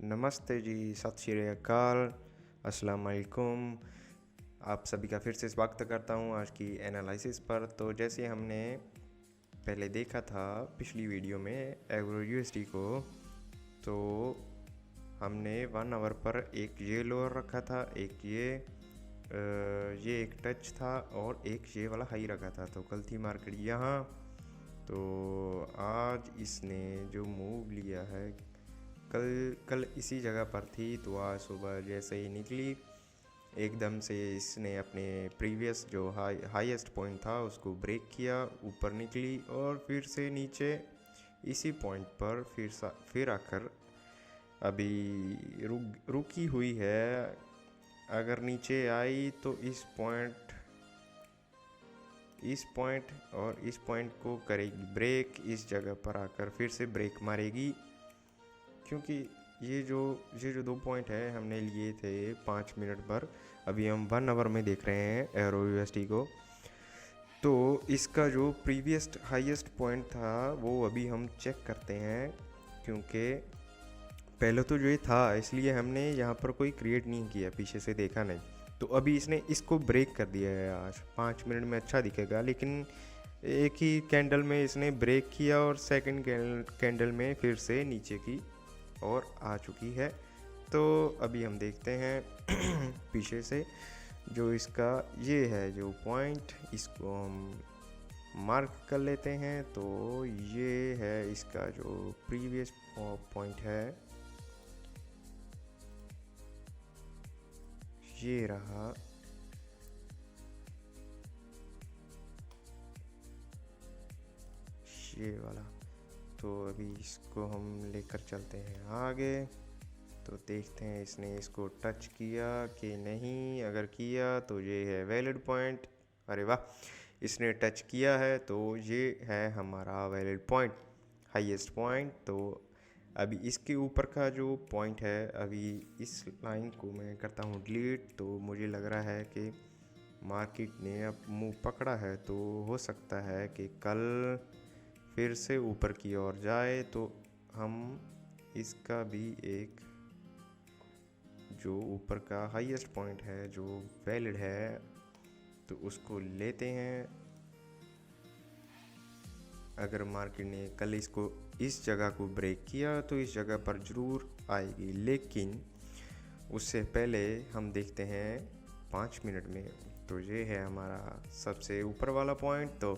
नमस्ते जी, सत श्री अकाल, अस्सलाम वालेकुम। आप सभी का फिर से स्वागत करता हूँ आज की एनालिसिस पर। तो जैसे हमने पहले देखा था पिछली वीडियो में एग्रो यूएसडी को, तो हमने 1 आवर पर एक ये लोअर रखा था, एक ये एक टच था और एक ये वाला हाई रखा था। तो कल थी मार्केट यहाँ, तो आज इसने जो मूव लिया है कल इसी जगह पर थी, तो आज सुबह जैसे ही निकली एकदम से इसने अपने प्रीवियस जो हाईएस्ट पॉइंट था उसको ब्रेक किया, ऊपर निकली और फिर से नीचे इसी पॉइंट पर फिर आकर अभी रुकी हुई है। अगर नीचे आई तो इस पॉइंट और इस पॉइंट को करेगी ब्रेक, इस जगह पर आकर फिर से ब्रेक मारेगी, क्योंकि ये जो 2 पॉइंट है हमने लिए थे 5 मिनट पर, अभी हम 1 आवर में देख रहे हैं एरो यूएसडी को। तो इसका जो प्रीवियस हाईएस्ट पॉइंट था वो अभी हम चेक करते हैं, क्योंकि पहले तो जो ये था इसलिए हमने यहाँ पर कोई क्रिएट नहीं किया, पीछे से देखा नहीं। तो अभी इसने इसको ब्रेक कर दिया है। आज 5 मिनट में अच्छा दिखेगा, लेकिन एक ही कैंडल में इसने ब्रेक किया और सेकंड कैंडल में फिर से नीचे की और आ चुकी है। तो अभी हम देखते हैं पीछे से जो इसका ये है जो पॉइंट, इसको हम मार्क कर लेते हैं। तो ये है इसका जो प्रीवियस पॉइंट है, ये रहा। ये वाला। तो अभी इसको हम लेकर चलते हैं आगे, तो देखते हैं इसने इसको टच किया कि नहीं। अगर किया तो ये है वैलिड पॉइंट। अरे वाह, इसने टच किया है, तो ये है हमारा वैलिड पॉइंट, हाईएस्ट पॉइंट। तो अभी इसके ऊपर का जो पॉइंट है, अभी इस लाइन को मैं करता हूँ डिलीट। तो मुझे लग रहा है कि मार्केट ने अब मुंह पकड़ा है, तो हो सकता है कि कल फिर से ऊपर की ओर जाए। तो हम इसका भी एक जो ऊपर का हाईएस्ट पॉइंट है जो वैलिड है, तो उसको लेते हैं। अगर मार्केट ने कल इसको इस जगह को ब्रेक किया तो इस जगह पर ज़रूर आएगी, लेकिन उससे पहले हम देखते हैं 5 मिनट में। तो ये है हमारा सबसे ऊपर वाला पॉइंट। तो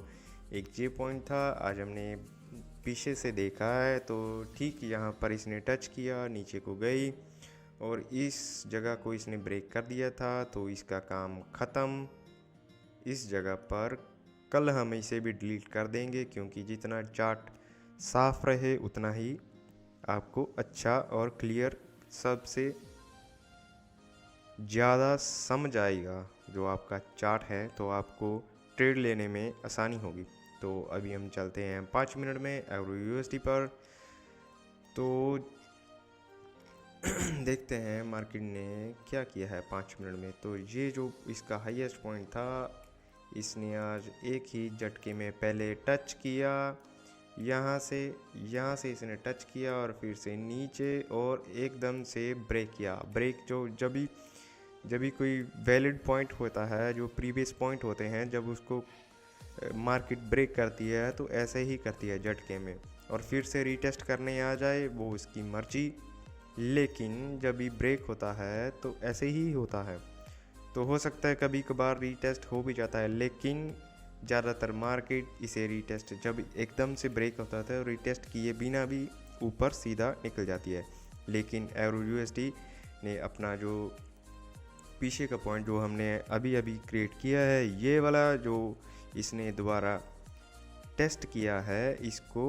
एक जे पॉइंट था, आज हमने पीछे से देखा है, तो ठीक यहाँ पर इसने टच किया, नीचे को गई और इस जगह को इसने ब्रेक कर दिया था। तो इसका काम ख़त्म इस जगह पर। कल हम इसे भी डिलीट कर देंगे, क्योंकि जितना चार्ट साफ रहे उतना ही आपको अच्छा और क्लियर सबसे ज़्यादा समझ आएगा जो आपका चार्ट है, तो आपको ट्रेड लेने में आसानी होगी। तो अभी हम चलते हैं 5 मिनट में एग्रो यूएसडी पर। तो देखते हैं मार्केट ने क्या किया है 5 मिनट में। तो ये जो इसका हाईएस्ट पॉइंट था, इसने आज एक ही झटके में पहले टच किया, यहाँ से इसने टच किया और फिर से नीचे और एकदम से ब्रेक किया। ब्रेक जो जब भी कोई वैलिड पॉइंट होता है, जो प्रीवियस पॉइंट होते हैं, जब उसको मार्केट ब्रेक करती है तो ऐसे ही करती है झटके में, और फिर से रीटेस्ट करने आ जाए वो उसकी मर्जी। लेकिन जब भी ब्रेक होता है तो ऐसे ही होता है। तो हो सकता है कभी कभार रीटेस्ट हो भी जाता है, लेकिन ज़्यादातर मार्केट इसे रीटेस्ट जब एकदम से ब्रेक होता है तो रीटेस्ट किए बिना भी ऊपर सीधा निकल जाती है। लेकिन एग्रो यूएसडी ने अपना जो पीछे का पॉइंट जो हमने अभी क्रिएट किया है, ये वाला जो इसने दोबारा टेस्ट किया है, इसको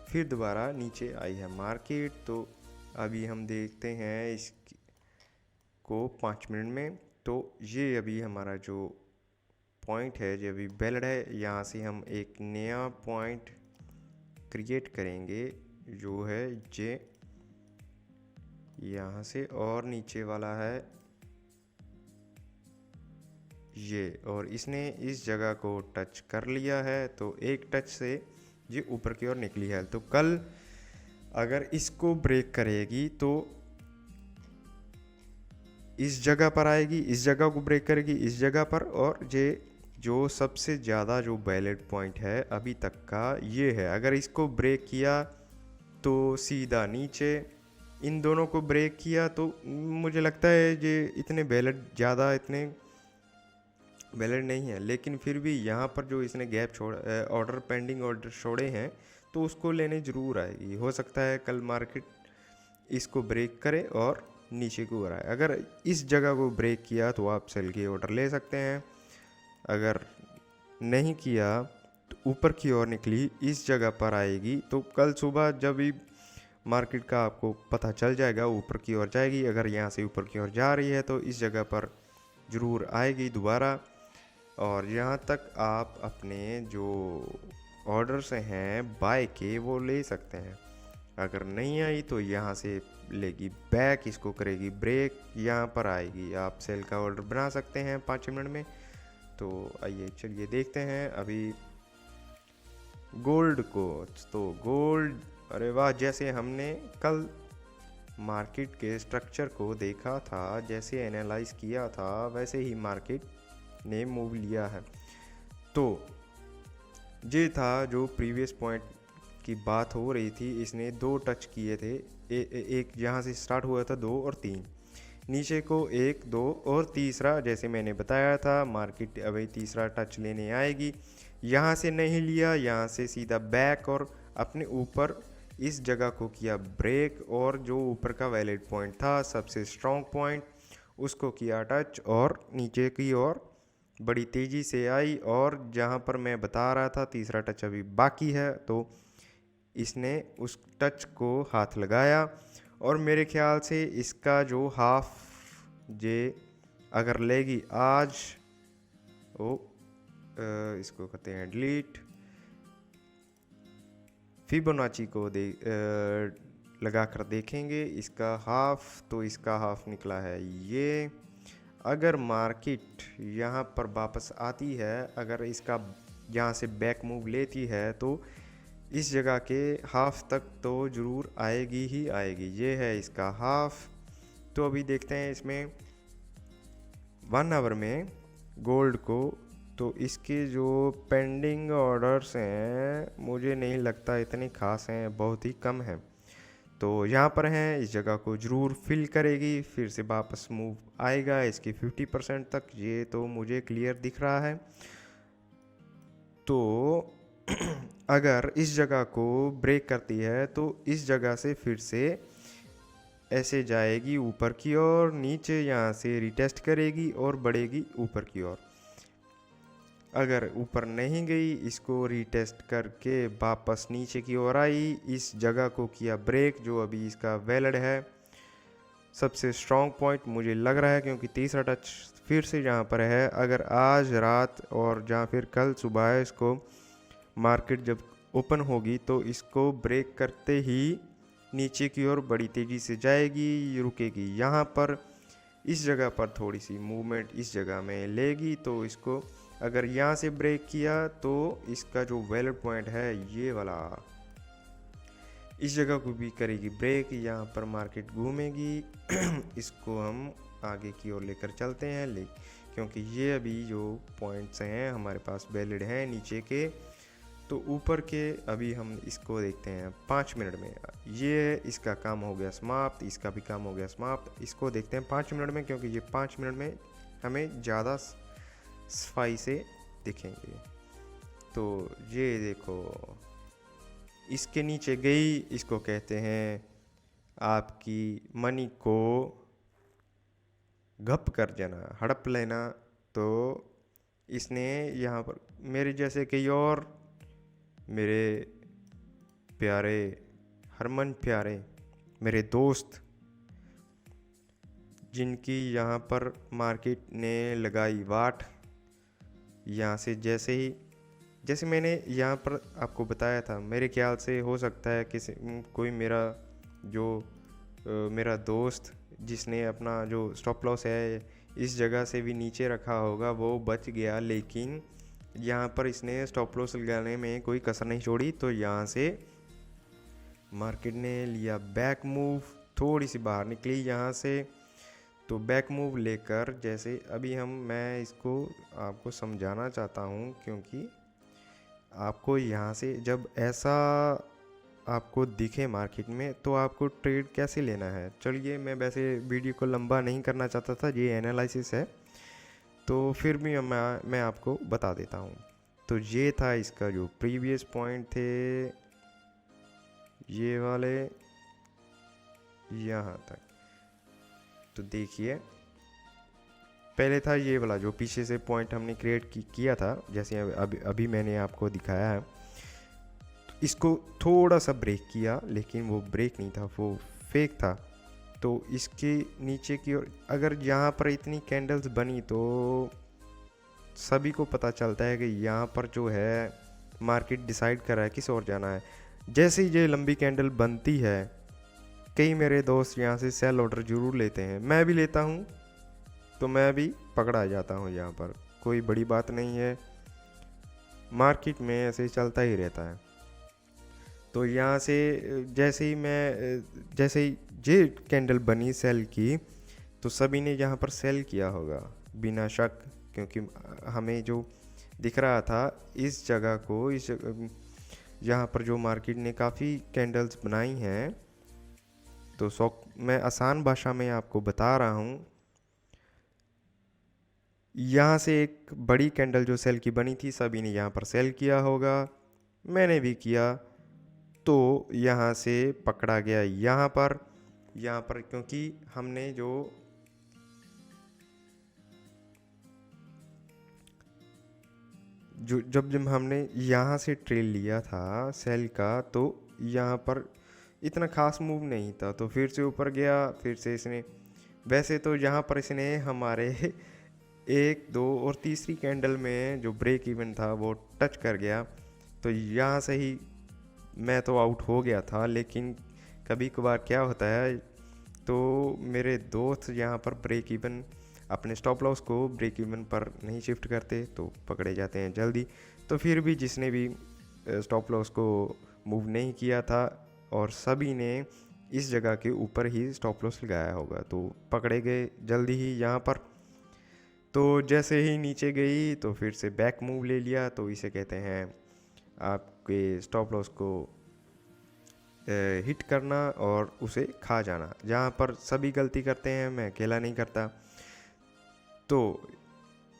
फिर दोबारा नीचे आई है मार्केट। तो अभी हम देखते हैं इसको 5 मिनट में। तो ये अभी हमारा जो पॉइंट है जो अभी वैलिड है, यहाँ से हम एक नया पॉइंट क्रिएट करेंगे जो है जे यहाँ से, और नीचे वाला है ये, और इसने इस जगह को टच कर लिया है। तो एक टच से ये ऊपर की ओर निकली है। तो कल अगर इसको ब्रेक करेगी तो इस जगह पर आएगी, इस जगह को ब्रेक करेगी, इस जगह पर, और ये जो सबसे ज़्यादा जो वैलिड पॉइंट है अभी तक का ये है। अगर इसको ब्रेक किया तो सीधा नीचे, इन दोनों को ब्रेक किया तो मुझे लगता है ये इतने वैलिड, ज़्यादा इतने वैलिड नहीं है, लेकिन फिर भी यहाँ पर जो इसने गैप छोड़ ऑर्डर पेंडिंग ऑर्डर छोड़े हैं तो उसको लेने ज़रूर आएगी। हो सकता है कल मार्केट इसको ब्रेक करे और नीचे को आए। अगर इस जगह को ब्रेक किया तो आप सेल की ऑर्डर ले सकते हैं, अगर नहीं किया तो ऊपर की ओर निकली इस जगह पर आएगी तो कल सुबह जब भी मार्केट का आपको पता चल जाएगा ऊपर की ओर जाएगी। अगर यहाँ से ऊपर की ओर जा रही है तो इस जगह पर ज़रूर आएगी दोबारा। और यहाँ तक आप अपने जो ऑर्डर्स हैं बाय के वो ले सकते हैं। अगर नहीं आई तो यहाँ से लेगी बैक, इसको करेगी ब्रेक, यहाँ पर आएगी, आप सेल का ऑर्डर बना सकते हैं 5 मिनट में। तो आइए चलिए देखते हैं अभी गोल्ड को। तो गोल्ड, अरे वाह, जैसे हमने कल मार्केट के स्ट्रक्चर को देखा था, जैसे एनालाइज किया था, वैसे ही मार्केट ने मूव लिया है। तो ये था जो प्रीवियस पॉइंट की बात हो रही थी, इसने 2 टच किए थे, एक यहाँ से स्टार्ट हुआ था 2 और 3, नीचे को 1 2 और तीसरा जैसे मैंने बताया था मार्केट अभी तीसरा टच लेने आएगी। यहाँ से नहीं लिया, यहाँ से सीधा बैक और अपने ऊपर इस जगह को किया ब्रेक, और जो ऊपर का वैलिड पॉइंट था सबसे स्ट्रॉन्ग पॉइंट उसको किया टच और नीचे की ओर बड़ी तेज़ी से आई। और जहाँ पर मैं बता रहा था तीसरा टच अभी बाकी है, तो इसने उस टच को हाथ लगाया और मेरे ख्याल से इसका जो हाफ जे अगर लेगी आज, इसको कहते हैं डिलीट, फिबोनाची को लगा कर देखेंगे इसका हाफ, तो इसका हाफ निकला है ये। अगर मार्केट यहाँ पर वापस आती है, अगर इसका यहाँ से बैक मूव लेती है तो इस जगह के हाफ तक तो ज़रूर आएगी ही आएगी। ये है इसका हाफ। तो अभी देखते हैं इसमें 1 आवर में गोल्ड को। तो इसके जो पेंडिंग ऑर्डर्स हैं मुझे नहीं लगता इतने खास हैं, बहुत ही कम हैं। तो यहाँ पर हैं, इस जगह को ज़रूर फिल करेगी, फिर से वापस मूव आएगा इसकी 50% तक, ये तो मुझे क्लियर दिख रहा है। तो अगर इस जगह को ब्रेक करती है तो इस जगह से फिर से ऐसे जाएगी ऊपर की ओर, नीचे यहाँ से रिटेस्ट करेगी और बढ़ेगी ऊपर की ओर। अगर ऊपर नहीं गई, इसको रीटेस्ट करके वापस नीचे की ओर आई, इस जगह को किया ब्रेक, जो अभी इसका वैलिड है, सबसे स्ट्रॉन्ग पॉइंट मुझे लग रहा है, क्योंकि तीसरा टच फिर से यहाँ पर है। अगर आज रात और या फिर कल सुबह इसको मार्केट जब ओपन होगी तो इसको ब्रेक करते ही नीचे की ओर बड़ी तेज़ी से जाएगी, रुकेगी यहाँ पर, इस जगह पर थोड़ी सी मूवमेंट इस जगह में लेगी। तो इसको अगर यहाँ से ब्रेक किया तो इसका जो वैलिड पॉइंट है ये वाला, इस जगह को भी करेगी ब्रेक, यहाँ पर मार्केट घूमेगी। इसको हम आगे की ओर लेकर चलते हैं, क्योंकि ये अभी जो पॉइंट्स हैं हमारे पास वैलिड हैं नीचे के। तो ऊपर के अभी हम इसको देखते हैं 5 मिनट में, ये इसका काम हो गया समाप्त, इसका भी काम हो गया समाप्त। इसको देखते हैं 5 मिनट में, क्योंकि ये 5 मिनट में हमें ज़्यादा सफाई से दिखेंगे। तो ये देखो, इसके नीचे गई, इसको कहते हैं आपकी मनी को घप कर जाना, हड़प लेना। तो इसने यहाँ पर मेरे जैसे कई और मेरे प्यारे हरमन प्यारे मेरे दोस्त, जिनकी यहाँ पर मार्केट ने लगाई वाट, यहाँ से जैसे मैंने यहाँ पर आपको बताया था, मेरे ख्याल से हो सकता है किसी कोई मेरा दोस्त जिसने अपना जो स्टॉप लॉस है इस जगह से भी नीचे रखा होगा, वो बच गया, लेकिन यहाँ पर इसने स्टॉप लॉस लगाने में कोई कसर नहीं छोड़ी। तो यहाँ से मार्केट ने लिया बैक मूव, थोड़ी सी बाहर निकली यहाँ से। तो बैक मूव लेकर जैसे अभी मैं इसको आपको समझाना चाहता हूँ, क्योंकि आपको यहाँ से जब ऐसा आपको दिखे मार्केट में तो आपको ट्रेड कैसे लेना है। चलिए, मैं वैसे वीडियो को लंबा नहीं करना चाहता था, ये एनालिसिस है तो फिर भी मैं आपको बता देता हूँ। तो ये था इसका जो प्रीवियस पॉइंट थे, ये वाले यहाँ तक। तो देखिए, पहले था ये वाला जो पीछे से पॉइंट हमने क्रिएट किया था, जैसे अभी मैंने आपको दिखाया है। तो इसको थोड़ा सा ब्रेक किया, लेकिन वो ब्रेक नहीं था, वो फेक था। तो इसके नीचे की ओर अगर यहाँ पर इतनी कैंडल्स बनी तो सभी को पता चलता है कि यहाँ पर जो है मार्केट डिसाइड कर रहा है किस ओर जाना है। जैसे ही ये लंबी कैंडल बनती है, कई मेरे दोस्त यहाँ से सेल ऑर्डर ज़रूर लेते हैं, मैं भी लेता हूँ, तो मैं भी पकड़ा जाता हूँ। यहाँ पर कोई बड़ी बात नहीं है, मार्केट में ऐसे चलता ही रहता है। तो यहाँ से जैसे ही ये कैंडल बनी सेल की, तो सभी ने यहाँ पर सेल किया होगा बिना शक, क्योंकि हमें जो दिख रहा था इस जगह को, यहाँ पर जो मार्केट ने काफ़ी कैंडल्स बनाई हैं। तो मैं आसान भाषा में आपको बता रहा हूँ, यहाँ से एक बड़ी कैंडल जो सेल की बनी थी, सभी ने यहाँ पर सेल किया होगा, मैंने भी किया। तो यहाँ से पकड़ा गया यहाँ पर क्योंकि हमने जब हमने यहाँ से ट्रेल लिया था सेल का, तो यहाँ पर इतना खास मूव नहीं था। तो फिर से ऊपर गया, फिर से इसने, वैसे तो यहाँ पर इसने हमारे 1, 2 और तीसरी कैंडल में जो ब्रेक इवन था वो टच कर गया। तो यहाँ से ही मैं तो आउट हो गया था। लेकिन कभी कभार क्या होता है, तो मेरे दोस्त यहाँ पर ब्रेक इवन, अपने स्टॉप लॉस को ब्रेक इवन पर नहीं शिफ्ट करते तो पकड़े जाते हैं जल्दी। तो फिर भी जिसने भी स्टॉप लॉस को मूव नहीं किया था और सभी ने इस जगह के ऊपर ही स्टॉप लॉस लगाया होगा, तो पकड़े गए जल्दी ही यहाँ पर। तो जैसे ही नीचे गई तो फिर से बैक मूव ले लिया। तो इसे कहते हैं आपके स्टॉप लॉस को हिट करना और उसे खा जाना, जहाँ पर सभी गलती करते हैं, मैं अकेला नहीं करता। तो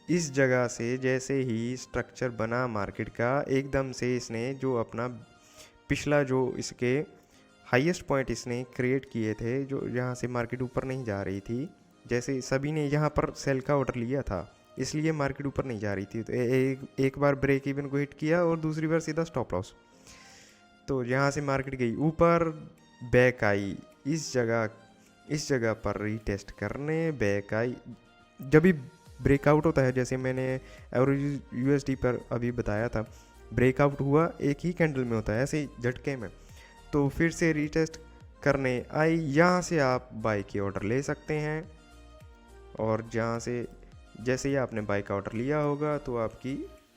इस जगह से जैसे ही स्ट्रक्चर बना मार्केट का, एकदम से इसने जो अपना पिछला जो इसके हाईएस्ट पॉइंट इसने क्रिएट किए थे, जो यहाँ से मार्केट ऊपर नहीं जा रही थी, जैसे सभी ने यहाँ पर सेल का ऑर्डर लिया था इसलिए मार्केट ऊपर नहीं जा रही थी। तो एक बार ब्रेक इवन को हिट किया और दूसरी बार सीधा स्टॉप लॉस। तो यहाँ से मार्केट गई ऊपर, बैक आई इस जगह पर रीटेस्ट करने, बैक आई। जब भी ब्रेकआउट होता है, जैसे मैंने एवरेज यूएसडी पर अभी बताया था, ब्रेकआउट हुआ एक ही कैंडल में होता है, ऐसे ही झटके में, तो फिर से रीटेस्ट करने आई। यहाँ से आप बाई के ऑर्डर ले सकते हैं, और जहाँ से जैसे ही आपने बाई का ऑर्डर लिया होगा तो आपकी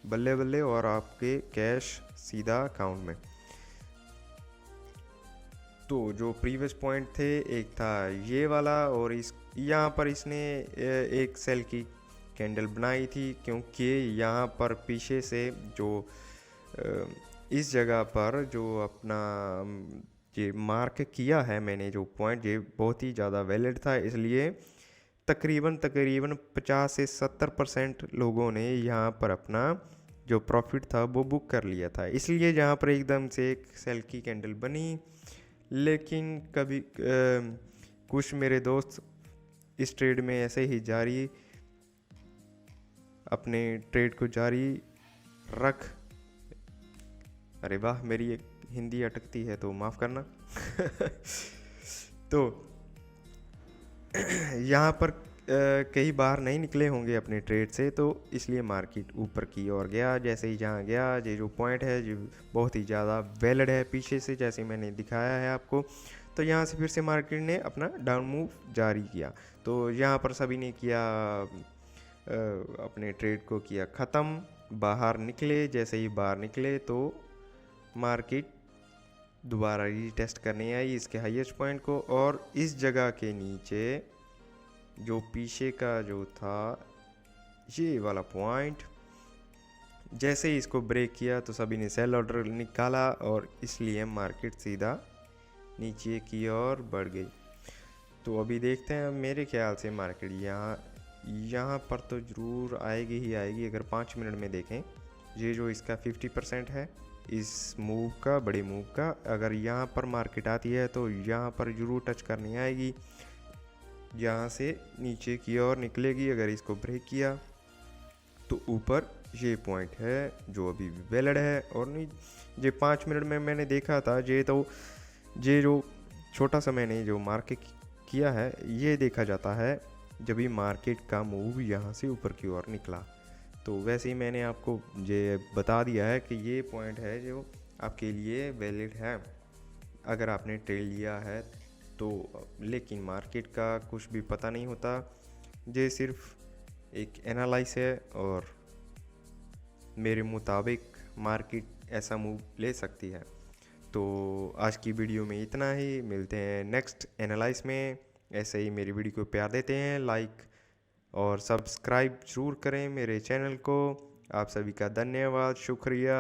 बल्ले बल्ले और आपके कैश सीधा अकाउंट में। तो जो प्रीवियस पॉइंट थे, एक था ये वाला, और यहाँ पर इसने एक सेल की कैंडल बनाई थी, क्योंकि यहाँ पर पीछे से जो इस जगह पर जो अपना ये मार्क किया है मैंने, जो पॉइंट, ये बहुत ही ज़्यादा वैलिड था, इसलिए तकरीबन 50 से 70% लोगों ने यहाँ पर अपना जो प्रॉफिट था वो बुक कर लिया था। इसलिए यहाँ पर एकदम से एक सेल की कैंडल बनी। लेकिन कभी कुछ मेरे दोस्त इस ट्रेड में ऐसे ही अपने ट्रेड को जारी रख, अरे वाह, मेरी एक हिंदी अटकती है तो माफ़ करना। तो यहाँ पर कई बार नहीं निकले होंगे अपने ट्रेड से, तो इसलिए मार्केट ऊपर की ओर गया। जैसे ही जहाँ गया, ये जो पॉइंट है जो बहुत ही ज़्यादा वैलिड है पीछे से, जैसे मैंने दिखाया है आपको। तो यहाँ से फिर से मार्केट ने अपना डाउन मूव जारी किया। तो यहाँ पर सभी ने किया, अपने ट्रेड को किया ख़त्म, बाहर निकले। जैसे ही बाहर निकले तो मार्केट दोबारा रीटेस्ट करने आई इसके हाईएस्ट पॉइंट को, और इस जगह के नीचे जो पीछे का जो था ये वाला पॉइंट, जैसे ही इसको ब्रेक किया तो सभी ने सेल ऑर्डर निकाला और इसलिए मार्केट सीधा नीचे की ओर बढ़ गई। तो अभी देखते हैं, मेरे ख्याल से मार्केट यहाँ पर तो ज़रूर आएगी ही आएगी। अगर 5 मिनट में देखें, ये जो इसका 50% है इस मूव का, बड़े मूव का, अगर यहाँ पर मार्केट आती है तो यहाँ पर ज़रूर टच करनी आएगी, यहाँ से नीचे की ओर निकलेगी। अगर इसको ब्रेक किया तो ऊपर ये पॉइंट है जो अभी वैलिड है। और नहीं, ये 5 मिनट में मैंने देखा था, ये जो छोटा सा मैंने जो मार्केट किया है ये देखा जाता है जब भी मार्केट का मूव यहाँ से ऊपर की ओर निकला। तो वैसे ही मैंने आपको ये बता दिया है कि ये पॉइंट है जो आपके लिए वैलिड है अगर आपने ट्रेड लिया है तो। लेकिन मार्केट का कुछ भी पता नहीं होता, ये सिर्फ एक एनालाइज है और मेरे मुताबिक मार्केट ऐसा मूव ले सकती है। तो आज की वीडियो में इतना ही, मिलते हैं नेक्स्ट एनालाइज में। ऐसे ही मेरी वीडियो को प्यार देते हैं, लाइक और सब्सक्राइब ज़रूर करें मेरे चैनल को। आप सभी का धन्यवाद, शुक्रिया।